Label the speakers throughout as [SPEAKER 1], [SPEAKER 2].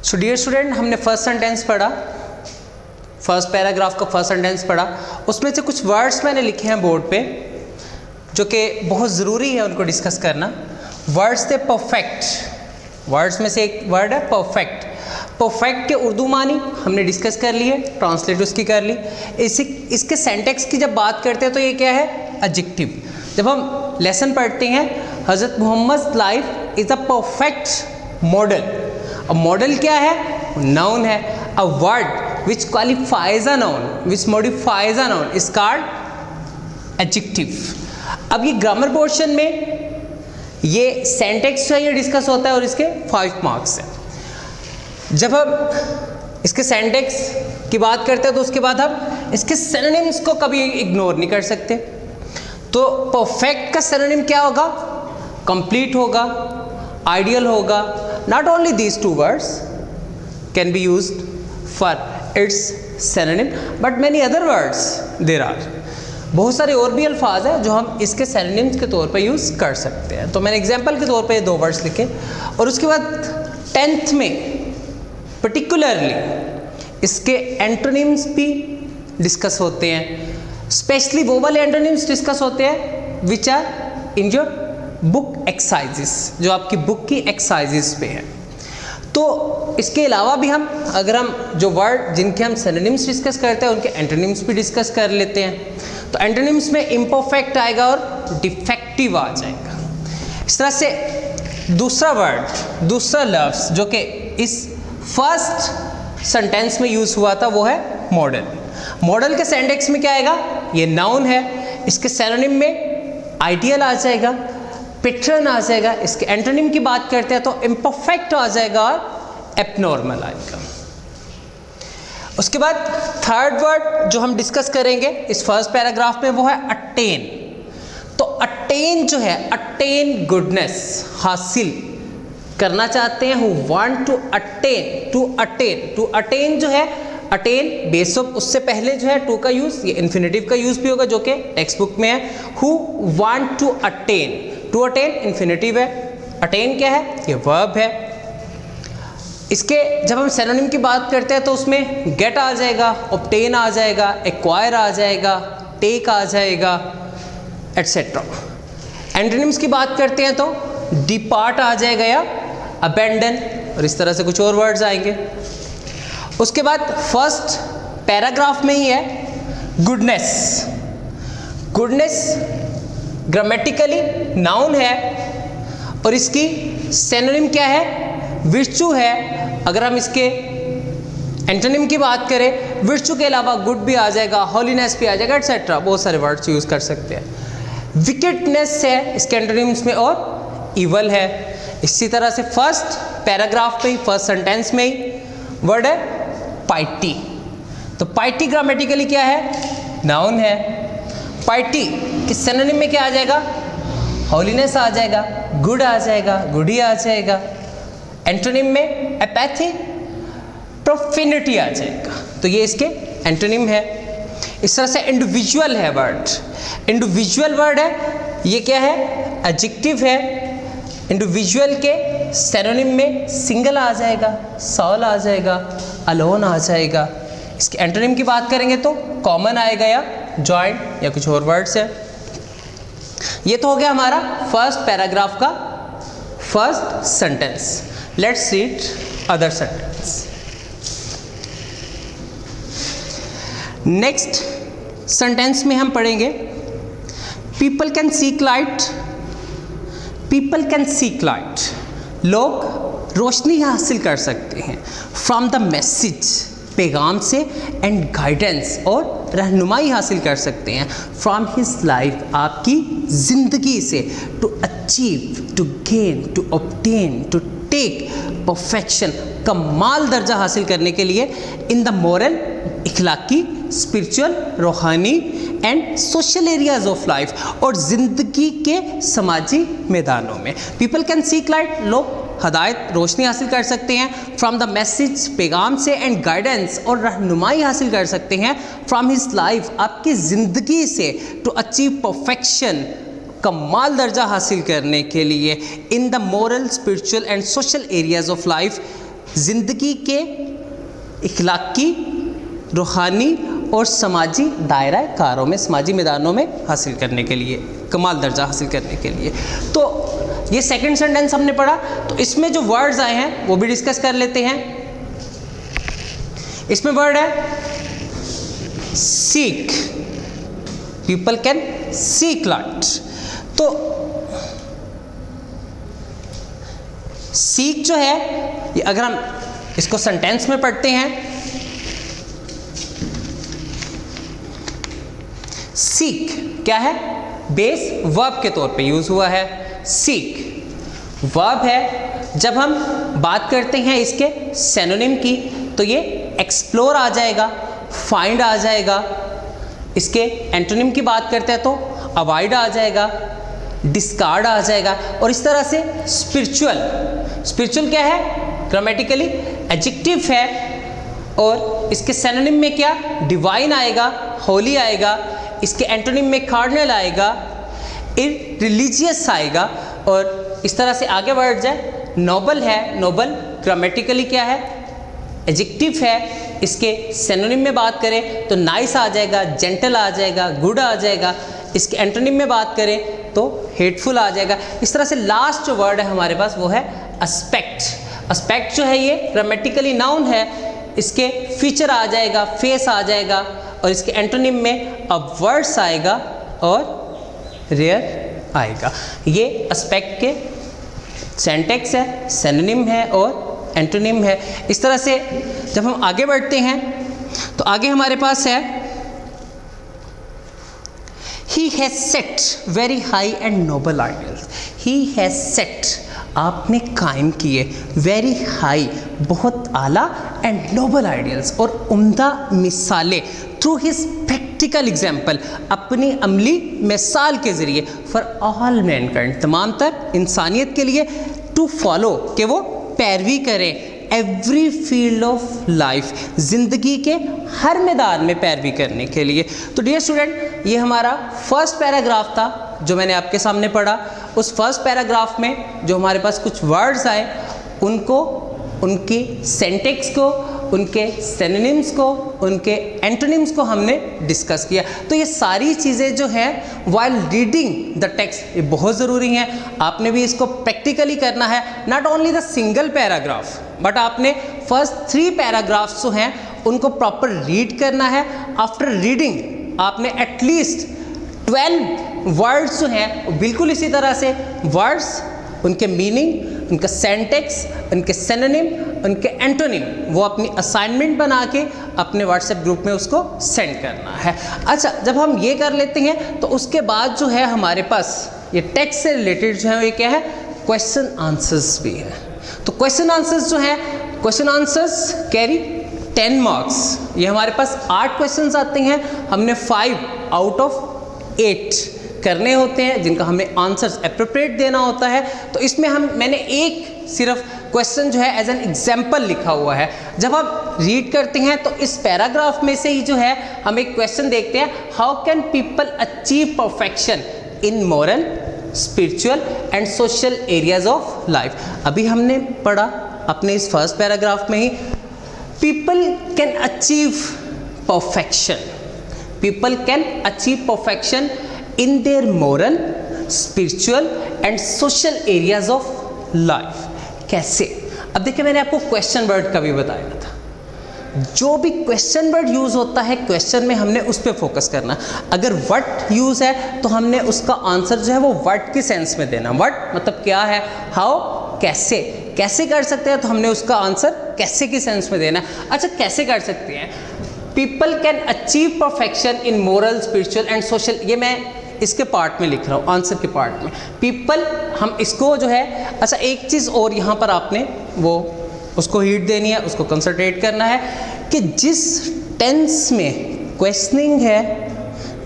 [SPEAKER 1] So dear student, हमने first sentence पढ़ा, first paragraph का फर्स्ट सेंटेंस पढ़ा। उसमें से कुछ वर्ड्स मैंने लिखे हैं बोर्ड पे जो कि बहुत ज़रूरी है उनको डिस्कस करना। वर्ड्स थे परफेक्ट, वर्ड्स में से एक वर्ड है परफेक्ट। परफेक्ट के उर्दू मानी हमने डिस्कस कर लिए, ट्रांसलेट उसकी कर ली। इसके सेंटेक्स की जब बात करते हैं तो ये क्या है, एडजेक्टिव। जब हम लेसन पढ़ते हैं Hazrat Muhammad life is a perfect model. अब मॉडल क्या है, नाउन है। A word which qualifies a noun, which modifies a noun is called adjective. अब ये ग्रामर पोर्शन में ये सेंटेक्स चाहिए डिस्कस होता है और इसके 5 मार्क्स हैं। जब हम इसके सेंटेक्स की बात करते हैं तो उसके बाद हम इसके सिनोनिम्स को कभी इग्नोर नहीं कर सकते। तो परफेक्ट का सिनोनिम क्या होगा, कंप्लीट होगा, आइडियल होगा। Not only these 2 words can be used for its synonym but many other words there are. बहुत सारे और भी अल्फाज हैं जो हम इसके सिनोनिम्स के तौर पे यूज़ कर सकते हैं। तो मैंने एग्जांपल के तौर पे 2 वर्ड्स लिखे और उसके बाद 10th में पर्टिकुलरली इसके एंटोनिम्स भी डिस्कस होते हैं। स्पेशली वो वाले एंटोनिम्स डिस्कस होते हैं which are in your book exercises, जो आपकी बुक की एक्सरसाइजेस पे हैं। तो इसके अलावा भी अगर हम जो वर्ड जिनके हम सिनोनिम्स डिस्कस करते हैं उनके एंटोनिम्स भी डिस्कस कर लेते हैं। तो एंटोनिम्स में इम्परफेक्ट आएगा और डिफेक्टिव आ जाएगा। इस तरह से दूसरा वर्ड, दूसरा लफ्ज़ जो कि इस फर्स्ट सेंटेंस में यूज़ हुआ था वो है मॉडल। मॉडल के सेंटेंस में क्या आएगा, ये नाउन है। इसके सिनोनिम में आइडियल आ जाएगा, पैटर्न आ जाएगा। इसके एंटोनिम की बात करते हैं तो इम्परफेक्ट आ जाएगा और एब्नॉर्मल आएगा। उसके बाद थर्ड वर्ड जो हम डिस्कस करेंगे इस फर्स्ट पैराग्राफ में वो है अटेन। तो अटेन जो है, अटेन गुडनेस, हासिल करना चाहते हैं, who want to attain, to attain. To attain जो है, अटेन बेस ऑफ उससे पहले जो है टू का यूज़, ये इन्फिनेटिव का यूज़ भी होगा जो कि टेक्स्ट बुक में है। Who want to attain, to attain infinitive है। अटेन क्या है, ये वर्ब है। इसके जब हम सिनोनिम की बात करते हैं तो उसमें गेट आ जाएगा, ऑब्टेन आ जाएगा, एक्वायर आ जाएगा, टेक आ जाएगा, एट्सेट्रा। एंटोनिम्स की बात करते हैं तो डिपार्ट आ जाएगा या अबेंडन, और इस तरह से कुछ और वर्ड्स आएंगे। उसके बाद फर्स्ट पैराग्राफ में ही है गुडनेस। गुडनेस ग्रामेटिकली नाउन है और इसकी सिनोनिम क्या है, विर्चू है। अगर हम इसके एंटोनिम की बात करें, विर्चू के अलावा गुड भी आ जाएगा, हॉलीनेस भी आ जाएगा, एट्सेट्रा। बहुत सारे वर्ड्स यूज़ कर सकते हैं। विकेटनेस है इसके एंटोनिम्स में और ईवल है। इसी तरह से फर्स्ट पैराग्राफ में ही, फर्स्ट सेंटेंस में ही वर्ड है पाइटी। तो पाइटी ग्रामेटिकली क्या है, नाउन है। पाइटी के सिनोनिम में क्या आ जाएगा, हॉलीनेस आ जाएगा, गुड आ जाएगा, गुडी आ जाएगा। एंटोनिम में एपैथी, प्रोफेनिटी आ जाएगा। तो ये इसके एंटोनिम है। इस तरह से इंडिविजुअल है वर्ड, इंडिविजुअल वर्ड है, ये क्या है, एडजेक्टिव है। इंडिविजुअल के सिनोनिम में सिंगल आ जाएगा, सॉल आ जाएगा, अलोन आ जाएगा। इसके एंटोनिम की बात करेंगे तो कॉमन आएगा या जॉइंट या कुछ और वर्ड्स है। ये तो हो गया हमारा फर्स्ट पैराग्राफ का first sentence. Let's read other sentence. Next sentence में हम पढ़ेंगे people can seek light. People can seek light, लोग रोशनी हासिल कर सकते हैं फ्रॉम द मैसेज, पैगाम से, एंड गाइडेंस, और रहनुमाई हासिल कर सकते हैं फ्रॉम हिज लाइफ, आपकी ज़िंदगी से, to achieve, to gain, to obtain, to take perfection, कमाल दर्जा हासिल करने के लिए इन द मोरल, इखलाकी, स्पिरिचुअल, रूहानी and social areas of life, और ज़िंदगी के समाजी मैदानों में। पीपल कैन सीक लाइट, लोग हदायत, रोशनी हासिल कर सकते हैं फ्रॉम द मैसेज, पैगाम से, एंड गाइडेंस, और रहनुमाई हासिल कर सकते हैं फ्रॉम हिज लाइफ, आपकी ज़िंदगी से, टू अचीव परफेक्शन, कमाल दर्जा हासिल करने के लिए in the moral, spiritual and social areas of life, ज़िंदगी के इखलाकी, रूहानी और समाजी दायरा कारों में, समाजी मैदानों में हासिल करने के लिए, कमाल दर्जा हासिल करने के लिए। तो ये सेकंड सेंटेंस हमने पढ़ा। तो इसमें जो वर्ड्स आए हैं वो भी डिस्कस कर लेते हैं। इसमें वर्ड है seek, people can seek lot. तो सीक जो है ये अगर हम इसको सेंटेंस में पढ़ते हैं, सीक क्या है, बेस वर्ब के तौर पे यूज हुआ है। सीक वर्ब है। जब हम बात करते हैं इसके सिनोनिम की तो ये एक्सप्लोर आ जाएगा, फाइंड आ जाएगा। इसके एंटोनिम की बात करते हैं तो अवॉइड आ जाएगा, डिस्कार्ड आ जाएगा। और इस तरह से स्पिरिचुअल, स्पिरिचुअल क्या है, ग्रामेटिकली एडजेक्टिव है। और इसके सिनोनिम में क्या, डिवाइन आएगा, होली आएगा। इसके एंटोनिम में कार्डिनल आएगा, इररिलीजियस आएगा। और इस तरह से आगे वर्ड्स है। नोबल है, नोबल ग्रामेटिकली क्या है, एडजेक्टिव है। इसके सिनोनिम में बात करें तो नाइस आ जाएगा, जेंटल आ जाएगा, गुड आ जाएगा। इसके एंटोनिम में बात करें तो हेटफुल आ जाएगा। इस तरह से लास्ट जो वर्ड है हमारे पास वो है एस्पेक्ट। एस्पेक्ट जो है ये ग्रामेटिकली नाउन है। इसके फीचर आ जाएगा, फेस आ जाएगा। और इसके एंटोनिम में अपवर्ड्स आएगा और रेयर आएगा। ये एस्पेक्ट के सिंटैक्स है, सिनोनिम है और एंटोनिम है। इस तरह से जब हम आगे बढ़ते हैं तो आगे हमारे पास है he has set very high and noble ideals. He has set, आपने कायम किए, वेरी हाई, बहुत आला, एंड नोबल आइडियल्स, और उम्दा मिसालें, थ्रू हिज प्रैक्टिकल एग्जाम्पल, अपनी अमली मिसाल के ज़रिए, फॉर ऑल मैनकाइंड, तमाम तर इंसानियत के लिए, टू फॉलो, कि वो पैरवी करें, एवरी फील्ड ऑफ लाइफ, ज़िंदगी के हर मैदान में पैरवी करने के लिए। तो डियर स्टूडेंट, ये हमारा फर्स्ट पैराग्राफ था जो मैंने आपके सामने पढ़ा। उस फर्स्ट पैराग्राफ में जो हमारे पास कुछ वर्ड्स आए उनको, उनकी सिंटैक्स को, उनके सिनोनिम्स को, उनके एंटोनिम्स को हमने डिस्कस किया। तो ये सारी चीज़ें जो हैं व्हाइल रीडिंग द टेक्स्ट, ये बहुत ज़रूरी हैं। आपने भी इसको प्रैक्टिकली करना है, not only the single paragraph, but आपने फर्स्ट 3 पैराग्राफ्स जो हैं उनको प्रॉपर रीड करना है। आफ्टर रीडिंग आपने एटलीस्ट 12 वर्ड्स जो हैं बिल्कुल इसी तरह से वर्ड्स, उनके मीनिंग, उनका सेंटेक्स, उनके सिनोनिम, उनके एंटोनिम, वो अपनी असाइनमेंट बना के अपने व्हाट्सएप ग्रुप में उसको सेंड करना है। अच्छा, जब हम ये कर लेते हैं तो उसके बाद जो है हमारे पास ये टेक्स्ट से रिलेटेड जो है ये क्या है, क्वेश्चन आंसर्स भी है। तो क्वेश्चन आंसर्स जो हैं, क्वेश्चन आंसर्स कैरी 10 मार्क्स। ये हमारे पास 8 क्वेश्चंस आते हैं, हमने 5 आउट ऑफ 8 करने होते हैं जिनका हमें आंसर्स एप्रोप्रिएट देना होता है। तो इसमें मैंने एक सिर्फ क्वेश्चन जो है एज एन एग्जाम्पल लिखा हुआ है। जब आप रीड करते हैं तो इस पैराग्राफ में से ही जो है हम एक क्वेश्चन देखते हैं, how can people achieve perfection in moral, spiritual and social areas of life. अभी हमने पढ़ा अपने इस फर्स्ट पैराग्राफ में ही, people can achieve perfection, people can achieve perfection in their moral, spiritual and social areas of life। कैसे? अब देखिए, मैंने आपको क्वेश्चन वर्ड का भी बताया था। जो भी क्वेश्चन वर्ड यूज़ होता है क्वेश्चन में, हमने उस पर फोकस करना। अगर व्हाट यूज़ है तो हमने उसका आंसर जो है वो व्हाट की सेंस में देना। व्हाट मतलब क्या है, हाउ कैसे, कैसे कर सकते हैं तो हमने उसका आंसर कैसे की सेंस में देना। अच्छा, कैसे कर सकते हैं, people can achieve perfection in moral, spiritual and social, ये मैं इसके पार्ट में लिख रहा हूँ, आंसर के पार्ट में। पीपल, हम इसको जो है, अच्छा एक चीज़ और यहाँ पर आपने वो उसको हीट देनी है, उसको कंसंट्रेट करना है कि जिस टेंस में क्वेश्चनिंग है,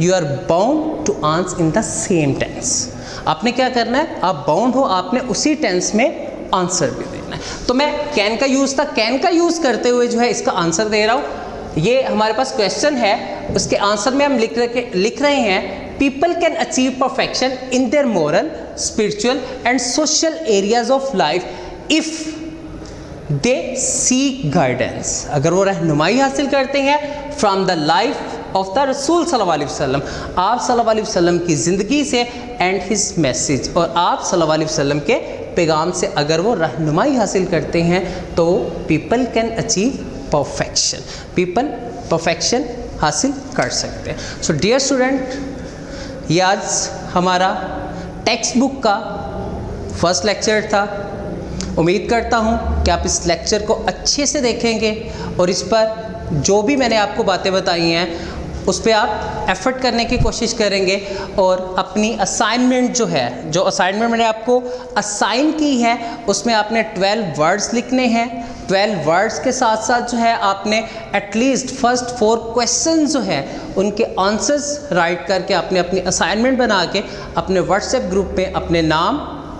[SPEAKER 1] you are bound to answer in the same tense. आपने क्या करना है, आप बाउंड हो, आपने उसी टेंस में आंसर भी देना है। तो मैं कैन का यूज़ था, कैन का यूज़ करते हुए जो है इसका आंसर दे रहा हूँ। ये हमारे पास क्वेश्चन है, उसके आंसर में हम लिख रहे हैं, people can achieve perfection in their moral, spiritual and social areas of life if they seek guidance, अगर वो रहनुमाई हासिल करते हैं from the life of the रसूल सल्लल्लाहु अलैहि वसल्लम, आप सल्लल्लाहु अलैहि वसल्लम की ज़िंदगी से, एंड हिज मैसेज, और आप सल्लल्लाहु अलैहि वसल्लम के पैगाम से अगर वो रहनुमाई हासिल करते हैं तो people can achieve perfection, people perfection हासिल कर सकते हैं। सो डियर स्टूडेंट, ये आज हमारा टेक्स्ट बुक का फर्स्ट लेक्चर था। उम्मीद करता हूँ कि आप इस लेक्चर को अच्छे से देखेंगे और इस पर जो भी मैंने आपको बातें बताई हैं उस पर आप एफर्ट करने की कोशिश करेंगे और अपनी असाइनमेंट जो असाइनमेंट मैंने आपको असाइन की है उसमें आपने 12 वर्ड्स लिखने हैं। 12 वर्ड्स के साथ साथ जो है आपने एटलीस्ट फर्स्ट 4 क्वेश्चन जो है उनके आंसर्स राइट करके आपने अपनी असाइनमेंट बना के अपने व्हाट्सएप ग्रुप में अपने नाम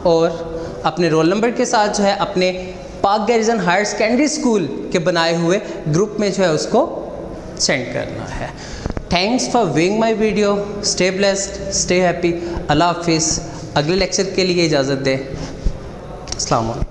[SPEAKER 1] और अपने रोल नंबर के साथ जो है अपने पाक गैरिजन हायर सेकेंडरी स्कूल के बनाए हुए ग्रुप में जो है उसको सेंड करना है। Thanks for viewing my video, stay blessed, stay happy, अल्लाह हाफिज़। अगले लेक्चर के लिए इजाज़त दें। अस्सलाम वालेकुम।